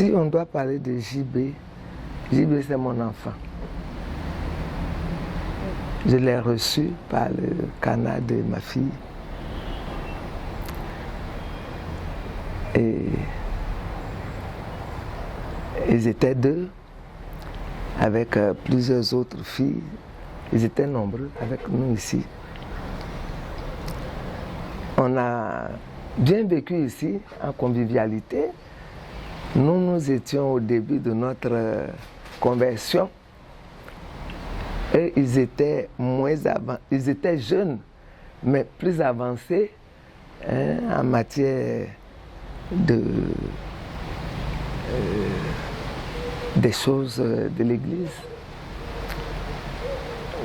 Si on doit parler de JB, JB c'est mon enfant. Je l'ai reçu par le canal de ma fille. Et ils étaient deux, avec plusieurs autres filles. Ils étaient nombreux avec nous ici. On a bien vécu ici en convivialité. Nous étions au début de notre conversion. Et ils étaient ils étaient jeunes, mais plus avancés en matière des choses de l'Église.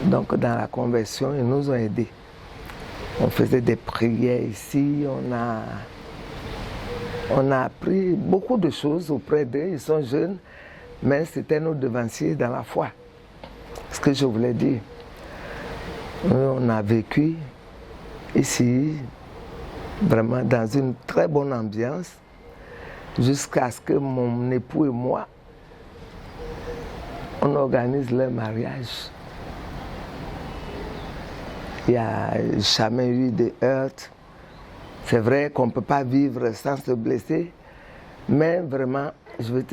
Donc dans la conversion, ils nous ont aidés. On faisait des prières ici, on a appris beaucoup de choses auprès d'eux. Ils sont jeunes, mais c'était nos devanciers dans la foi. Ce que je voulais dire. On a vécu ici, vraiment dans une très bonne ambiance, jusqu'à ce que mon époux et moi, on organise leur mariage. Il n'y a jamais eu de heurts. C'est vrai qu'on ne peut pas vivre sans se blesser, mais vraiment, je veux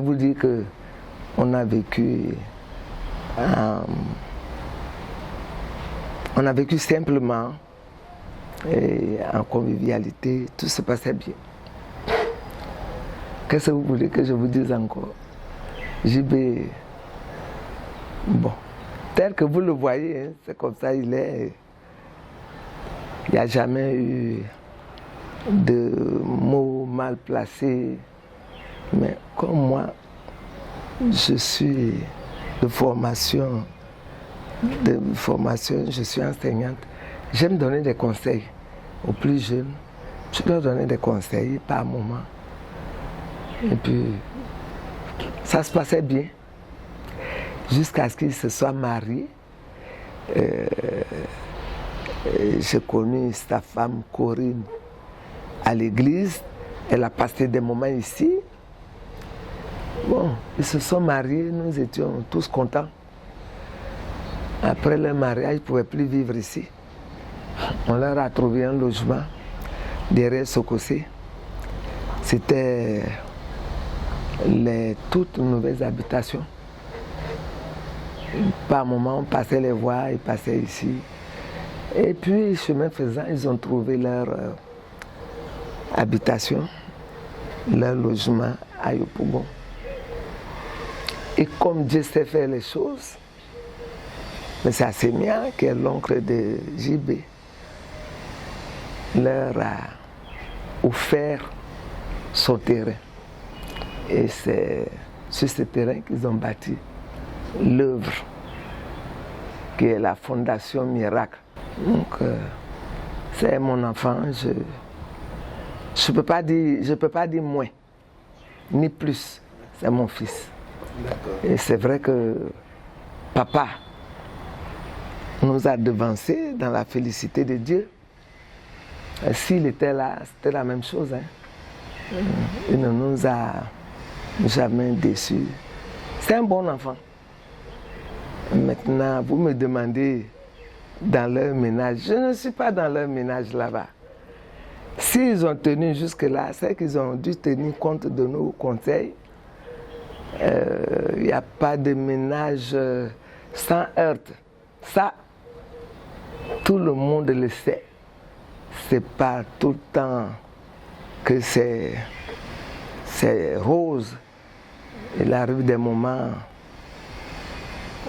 vous dire que on a vécu simplement et en convivialité, tout se passait bien. Qu'est-ce que vous voulez que je vous dise encore? JB, bon, tel que vous le voyez, hein, c'est comme ça il est. Il n'y a jamais eu de mots mal placés, mais comme moi, je suis de formation, je suis enseignante. J'aime donner des conseils aux plus jeunes. Je leur donner des conseils par moment. Et puis, ça se passait bien. Jusqu'à ce qu'ils se soient mariés. J'ai connu sa femme Corinne à l'église. Elle a passé des moments ici. Bon, ils se sont mariés, nous étions tous contents. Après leur mariage, ils ne pouvaient plus vivre ici. On leur a trouvé un logement derrière Sokosé. C'était les toutes nouvelles habitations. Par moment, on passait les voir, ils passaient ici. Et puis, chemin faisant, ils ont trouvé leur habitation, leur logement à Yopougon. Et comme Dieu sait faire les choses, mais c'est Assémia, qui est l'oncle de JB, leur a offert son terrain. Et c'est sur ce terrain qu'ils ont bâti l'œuvre, qui est la Fondation Miracle. Donc, c'est mon enfant, je peux pas dire moins, ni plus, c'est mon fils. Et c'est vrai que papa nous a devancés dans la félicité de Dieu. S'il était là, c'était la même chose. Hein. Il ne nous a jamais déçus. C'est un bon enfant. Maintenant, vous me demandez dans leur ménage. Je ne suis pas dans leur ménage là-bas. S'ils ont tenu jusque-là, c'est qu'ils ont dû tenir compte de nos conseils. Il n'y a pas de ménage sans heurte. Ça, tout le monde le sait. C'est pas tout le temps que c'est rose. Il arrive des moments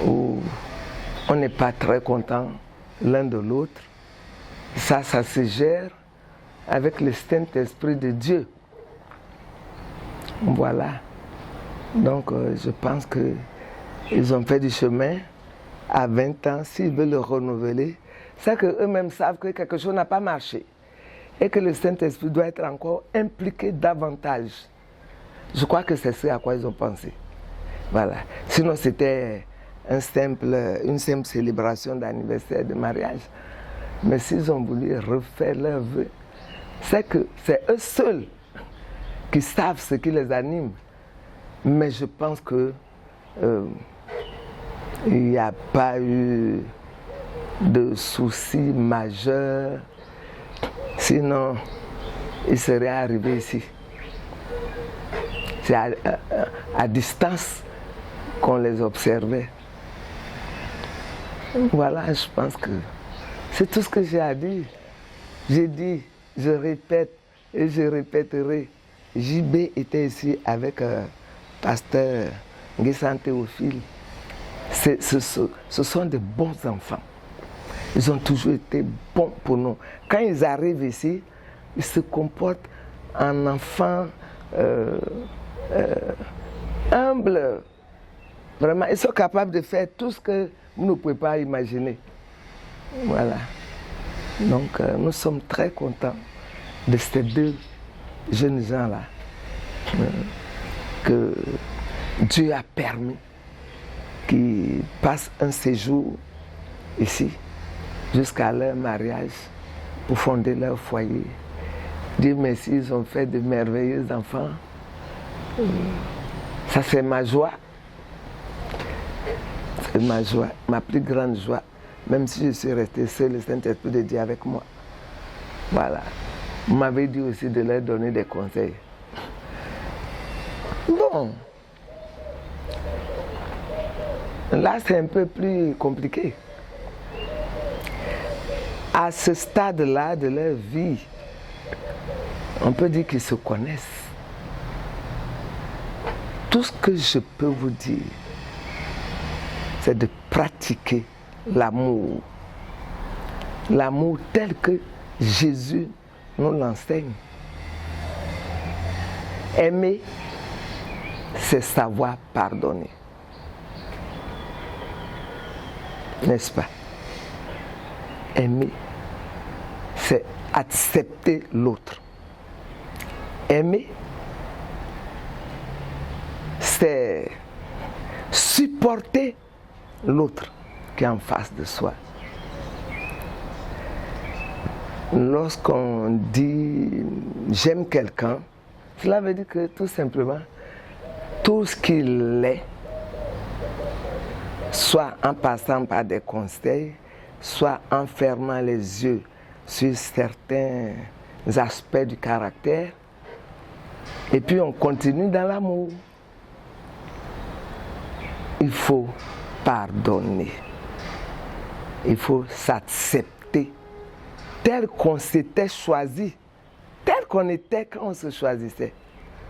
où on n'est pas très content l'un de l'autre. Ça se gère avec le Saint-Esprit de Dieu. Voilà. Donc, je pense qu'ils ont fait du chemin à 20 ans. S'ils veulent le renouveler, c'est qu'eux-mêmes savent que quelque chose n'a pas marché et que le Saint-Esprit doit être encore impliqué davantage. Je crois que c'est ce à quoi ils ont pensé. Voilà. Sinon, c'était une simple célébration d'anniversaire de mariage. Mais s'ils ont voulu refaire leur vœu, c'est que c'est eux seuls qui savent ce qui les anime. Mais je pense que il n'y a pas eu de soucis majeurs. Sinon, ils seraient arrivés ici. C'est à distance qu'on les observait. Voilà, je pense que c'est tout ce que j'ai à dire. J'ai dit, je répète et je répéterai. JB était ici avec pasteur Nguessan Théophile. Ce sont de bons enfants. Ils ont toujours été bons pour nous. Quand ils arrivent ici, ils se comportent en enfants humbles. Vraiment, ils sont capables de faire tout ce que vous ne pouvez pas imaginer. Voilà. Donc, nous sommes très contents de ces deux jeunes gens-là que Dieu a permis qu'ils passent un séjour ici jusqu'à leur mariage pour fonder leur foyer. Dieu merci, ils ont fait de merveilleux enfants. Ça, c'est ma joie. C'est ma joie, ma plus grande joie. Même si je suis resté seul, le Saint-Esprit de Dieu avec moi. Voilà. Vous m'avez dit aussi de leur donner des conseils. Bon. Là, c'est un peu plus compliqué. À ce stade-là de leur vie, on peut dire qu'ils se connaissent. Tout ce que je peux vous dire, c'est de pratiquer l'amour. L'amour tel que Jésus nous l'enseigne. Aimer, c'est savoir pardonner. N'est-ce pas? Aimer, c'est accepter l'autre. Aimer, c'est supporter l'autre qui est en face de soi. Lorsqu'on dit j'aime quelqu'un, cela veut dire que tout simplement, tout ce qu'il est, soit en passant par des conseils, soit en fermant les yeux sur certains aspects du caractère, et puis on continue dans l'amour. Il faut pardonner. Il faut s'accepter tel qu'on s'était choisi, tel qu'on était quand on se choisissait,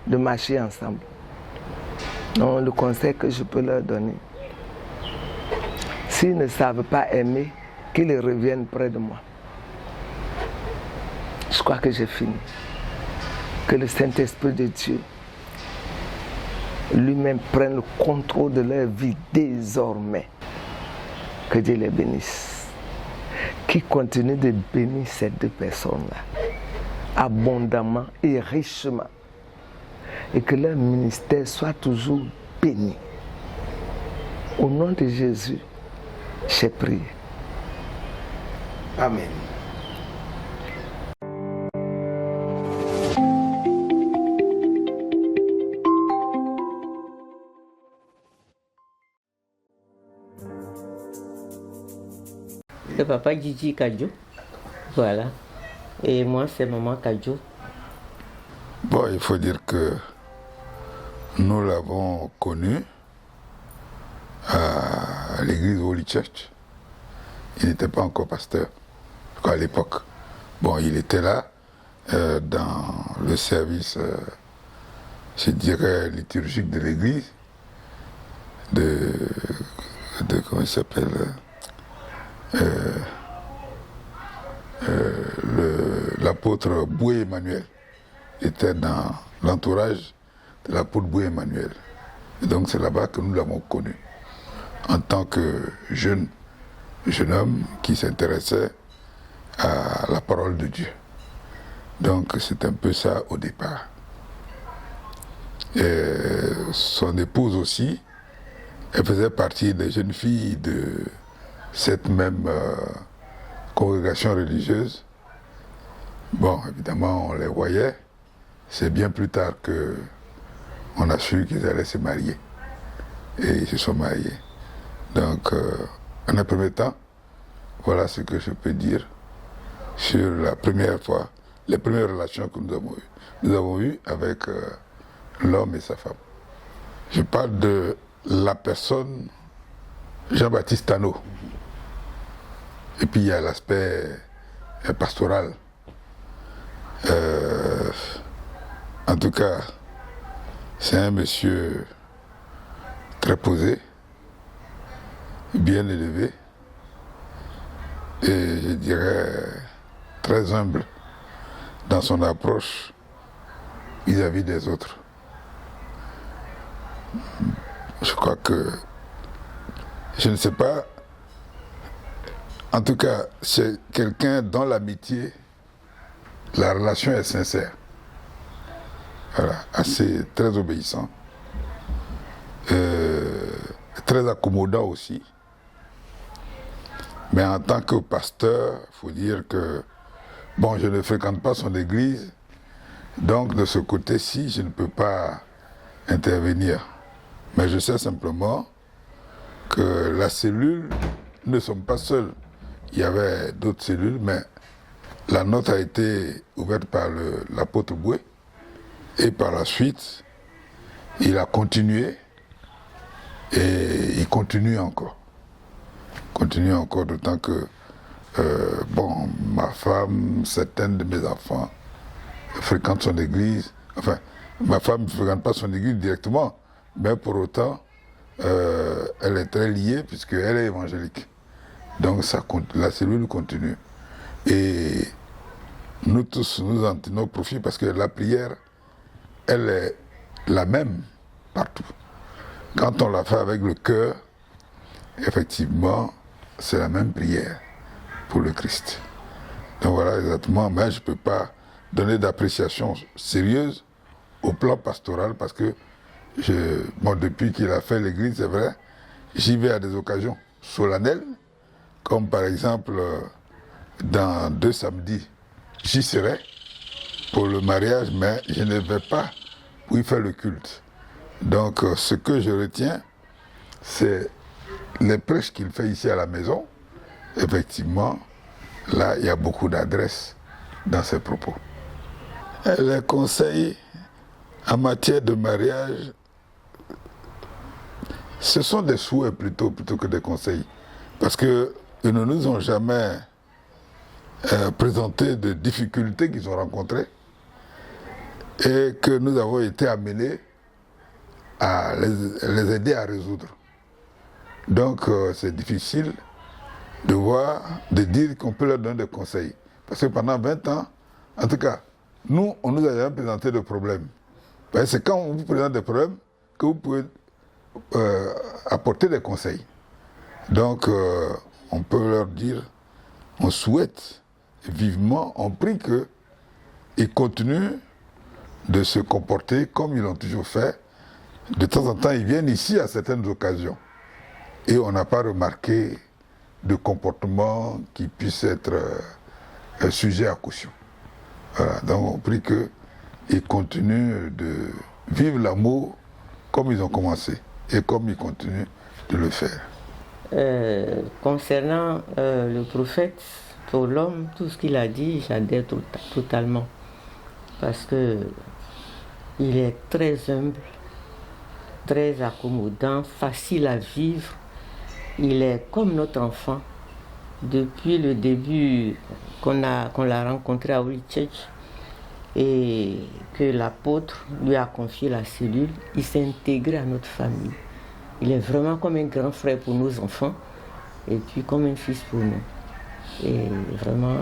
de marcher ensemble. Donc, le conseil que je peux leur donner, s'ils ne savent pas aimer, qu'ils reviennent près de moi. Je crois que j'ai fini. Que le Saint-Esprit de Dieu lui-même prenne le contrôle de leur vie désormais. Que Dieu les bénisse. Qui continue de bénir ces deux personnes-là, abondamment et richement. Et que leur ministère soit toujours béni. Au nom de Jésus, j'ai prié. Amen. Le papa Gigi Kadjo, voilà. Et moi, c'est maman Kadjo. Bon, il faut dire que nous l'avons connu à l'église Holy Church. Il n'était pas encore pasteur, à l'époque. Bon, il était là dans le service, je dirais, liturgique de l'église, de comment il s'appelle, l'apôtre Boué Emmanuel était dans l'entourage de l'apôtre Boué Emmanuel. Et donc c'est là-bas que nous l'avons connu, en tant que jeune homme qui s'intéressait à la parole de Dieu. Donc c'est un peu ça au départ. Et son épouse aussi, elle faisait partie des jeunes filles de cette même congrégation religieuse. Bon, évidemment, on les voyait, c'est bien plus tard qu'on a su qu'ils allaient se marier. Et ils se sont mariés. Donc, en un premier temps, voilà ce que je peux dire sur la première fois, les premières relations que nous avons eues. Nous avons eues avec l'homme et sa femme. Je parle de la personne Jean-Baptiste Tano. Et puis il y a l'aspect pastoral. En tout cas, c'est un monsieur très posé, bien élevé, et je dirais très humble dans son approche vis-à-vis des autres. Je crois que, je ne sais pas, en tout cas, c'est quelqu'un dont l'amitié, la relation est sincère. Voilà, assez très obéissant, très accommodant aussi. Mais en tant que pasteur, il faut dire que, bon, je ne fréquente pas son église, donc de ce côté-ci, je ne peux pas intervenir. Mais je sais simplement que la cellule, nous ne sommes pas seuls. Il y avait d'autres cellules, mais la nôtre a été ouverte par l'apôtre Boué. Et par la suite, il a continué et il continue encore. Continue encore, d'autant que, bon, ma femme, certains de mes enfants fréquentent son église. Enfin, ma femme ne fréquente pas son église directement, mais pour autant, elle est très liée puisqu'elle est évangélique. Donc la cellule continue. Et nous tous, nous en tenons profit parce que la prière, elle est la même partout. Quand on la fait avec le cœur, effectivement, c'est la même prière pour le Christ. Donc voilà exactement, mais je ne peux pas donner d'appréciation sérieuse au plan pastoral parce que, bon, depuis qu'il a fait l'église, c'est vrai, j'y vais à des occasions solennelles, comme par exemple, dans 2 samedis, j'y serai pour le mariage, mais je ne vais pas pour y faire le culte. Donc, ce que je retiens, c'est les prêches qu'il fait ici à la maison. Effectivement, là, il y a beaucoup d'adresse dans ses propos. Les conseils en matière de mariage, ce sont des souhaits plutôt que des conseils. Parce qu'ils ne nous ont jamais présenté de difficultés qu'ils ont rencontrées et que nous avons été amenés à les aider à résoudre. Donc c'est difficile de dire qu'on peut leur donner des conseils. Parce que pendant 20 ans, en tout cas, nous, on nous a jamais présenté de problèmes. C'est quand on vous présente des problèmes que vous pouvez apporter des conseils. Donc on peut leur dire, on souhaite vivement, on prie qu'ils continuent de se comporter comme ils l'ont toujours fait. De temps en temps, ils viennent ici à certaines occasions. Et on n'a pas remarqué de comportement qui puisse être sujet à caution. Voilà. Donc on prie qu'ils continuent de vivre l'amour comme ils ont commencé et comme ils continuent de le faire. Concernant le prophète, pour l'homme, tout ce qu'il a dit, j'adhère totalement. Parce que il est très humble, très accommodant, facile à vivre. Il est comme notre enfant. Depuis le début qu'on l'a rencontré à Holy Church et que l'apôtre lui a confié la cellule, il s'est intégré à notre famille. Il est vraiment comme un grand frère pour nos enfants et puis comme un fils pour nous. Et vraiment,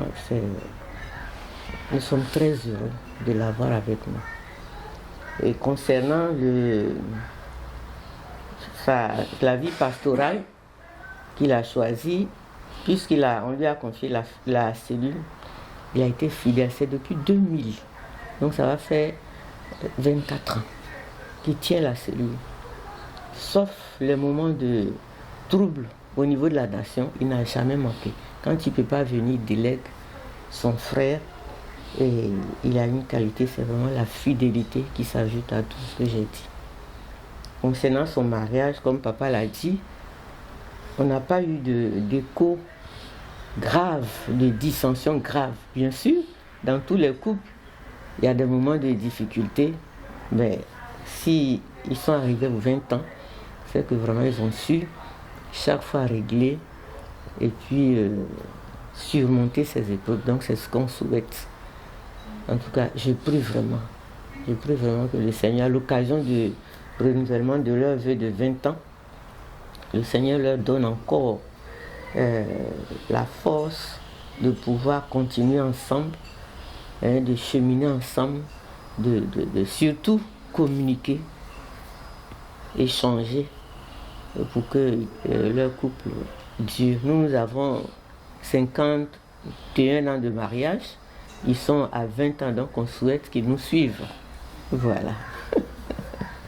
nous sommes très heureux de l'avoir avec nous. Et concernant la vie pastorale qu'il a choisie, puisqu'on lui a confié la cellule, il a été fidèle, c'est depuis 2000. Donc ça va faire 24 ans qu'il tient la cellule. Sauf les moments de trouble au niveau de la nation, il n'a jamais manqué. Quand il ne peut pas venir, il délègue son frère Et il a une qualité, c'est vraiment la fidélité qui s'ajoute à tout ce que j'ai dit. Concernant son mariage, comme papa l'a dit, on n'a pas eu d'écho grave, de dissension grave. Bien sûr, dans tous les couples, il y a des moments de difficulté, mais si ils sont arrivés aux 20 ans, c'est que vraiment ils ont su chaque fois régler et puis surmonter ces épreuves. Donc c'est ce qu'on souhaite. En tout cas, je prie vraiment que le Seigneur, à l'occasion du renouvellement de leur vœu de 20 ans, le Seigneur leur donne encore la force de pouvoir continuer ensemble, de cheminer ensemble, de surtout communiquer, échanger pour que leur couple dure. Nous avons 51 ans de mariage, ils sont à 20 ans, donc on souhaite qu'ils nous suivent. Voilà.